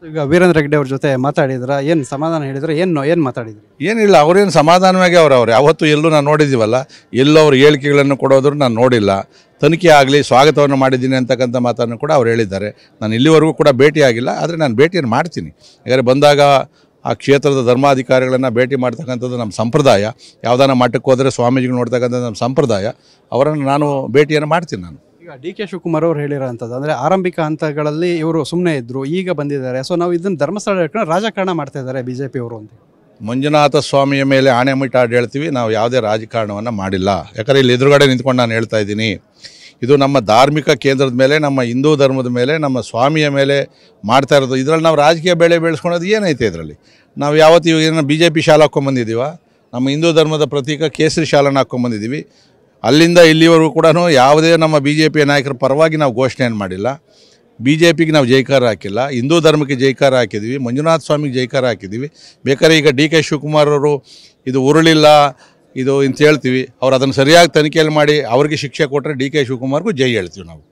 ಈಗ ವೀರೇಂದ್ರ ಹೆಗ್ಡೆ ಅವ್ರ ಜೊತೆ ಮಾತಾಡಿದ್ರ ಏನು ಸಮಾಧಾನ ಹೇಳಿದ್ರೆ ಏನು ಮಾತಾಡಿದ್ರು? ಏನಿಲ್ಲ, ಅವ್ರೇನು ಸಮಾಧಾನವಾಗಿ ಅವ್ರು ಯಾವತ್ತೂ ಎಲ್ಲೂ ನಾನು ನೋಡಿದ್ದೀವಲ್ಲ, ಎಲ್ಲೋ ಅವ್ರು ಹೇಳಿಕೆಗಳನ್ನು ಕೊಡೋದ್ರು ನಾನು ನೋಡಿಲ್ಲ. ತನಿಖೆ ಆಗಲಿ, ಸ್ವಾಗತವನ್ನು ಮಾಡಿದ್ದೀನಿ ಅಂತಕ್ಕಂಥ ಮಾತನ್ನು ಕೂಡ ಅವ್ರು ಹೇಳಿದ್ದಾರೆ. ನಾನು ಇಲ್ಲಿವರೆಗೂ ಕೂಡ ಭೇಟಿಯಾಗಿಲ್ಲ, ಆದರೆ ನಾನು ಭೇಟಿಯನ್ನು ಮಾಡ್ತೀನಿ. ಯಾಕಂದರೆ ಬಂದಾಗ ಆ ಕ್ಷೇತ್ರದ ಧರ್ಮಾಧಿಕಾರಿಗಳನ್ನು ಭೇಟಿ ಮಾಡ್ತಕ್ಕಂಥದ್ದು ನಮ್ಮ ಸಂಪ್ರದಾಯ. ಯಾವುದಾನ ಮಠಕ್ಕೆ ಹೋದರೆ ಸ್ವಾಮೀಜಿಗಳು ನೋಡ್ತಕ್ಕಂಥದ್ದು ನಮ್ಮ ಸಂಪ್ರದಾಯ. ಅವರನ್ನು ನಾನು ಭೇಟಿಯನ್ನು ಮಾಡ್ತೀನಿ. ನಾನು ಈಗ ಡಿ ಕೆ ಶಿವಕುಮಾರ್ ಅವರು ಹೇಳಿರೋಂಥದ್ದು ಅಂದರೆ ಆರಂಭಿಕ ಹಂತಗಳಲ್ಲಿ ಇವರು ಸುಮ್ಮನೆ ಇದ್ದರು, ಈಗ ಬಂದಿದ್ದಾರೆ. ಸೊ ನಾವು ಇದನ್ನು ಧರ್ಮಸ್ಥಳ ಇಟ್ಕೊಂಡು ರಾಜಕಾರಣ ಮಾಡ್ತಾ ಇದ್ದಾರೆ ಬಿ ಜೆ ಪಿ ಅವರು ಅಂತ. ಮಂಜುನಾಥ ಸ್ವಾಮಿಯ ಮೇಲೆ ಆಣೆ ಮುಟ್ಟಾಡಿ ಹೇಳ್ತೀವಿ, ನಾವು ಯಾವುದೇ ರಾಜಕಾರಣವನ್ನು ಮಾಡಿಲ್ಲ. ಯಾಕಂದರೆ ಇಲ್ಲಿ ಎದುರುಗಡೆ ನಿಂತ್ಕೊಂಡು ನಾನು ಹೇಳ್ತಾ ಇದ್ದೀನಿ, ಇದು ನಮ್ಮ ಧಾರ್ಮಿಕ ಕೇಂದ್ರದ ಮೇಲೆ, ನಮ್ಮ ಹಿಂದೂ ಧರ್ಮದ ಮೇಲೆ, ನಮ್ಮ ಸ್ವಾಮಿಯ ಮೇಲೆ ಮಾಡ್ತಾ ಇರೋದು. ಇದರಲ್ಲಿ ನಾವು ರಾಜಕೀಯ ಬೆಳೆ ಬೆಳೆಸ್ಕೊಳೋದು ಏನೈತೆ? ಇದರಲ್ಲಿ ನಾವು ಯಾವತ್ತು ಇವಾಗ ಏನೋ BJP ಶಾಲೆ ಹಾಕ್ಕೊಂಬಂದಿದ್ದೀವ? ನಮ್ಮ ಹಿಂದೂ ಧರ್ಮದ ಪ್ರತೀಕ ಕೇಸರಿ ಶಾಲೆನ ಹಾಕ್ಕೊಂಬಂದಿದ್ದೀವಿ. ಅಲ್ಲಿಂದ ಇಲ್ಲಿವರೆಗೂ ಕೂಡ ಯಾವುದೇ ನಮ್ಮ BJP ನಾಯಕರ ಪರವಾಗಿ ನಾವು ಘೋಷಣೆಯನ್ನು ಮಾಡಿಲ್ಲ. BJPಗೆ ನಾವು ಜೈಕಾರ ಹಾಕಿಲ್ಲ, ಹಿಂದೂ ಧರ್ಮಕ್ಕೆ ಜೈಕಾರ ಹಾಕಿದ್ದೀವಿ, ಮಂಜುನಾಥ ಸ್ವಾಮಿಗೆ ಜೈಕಾರ ಹಾಕಿದ್ದೀವಿ. ಬೇಕಾದ್ರೆ ಈಗ ಡಿ ಕೆ ಶಿವಕುಮಾರ್ ಅವರು ಇದು ಉರುಳಿಲ್ಲ ಇದು ಅಂತ ಹೇಳ್ತೀವಿ, ಅವ್ರು ಅದನ್ನು ಸರಿಯಾಗಿ ತನಿಖೆಯಲ್ಲಿ ಮಾಡಿ ಅವ್ರಿಗೆ ಶಿಕ್ಷೆ ಕೊಟ್ಟರೆ ಡಿ ಕೆ ಶಿವಕುಮಾರ್ಗೂ ಜೈ ಹೇಳ್ತೀವಿ ನಾವು.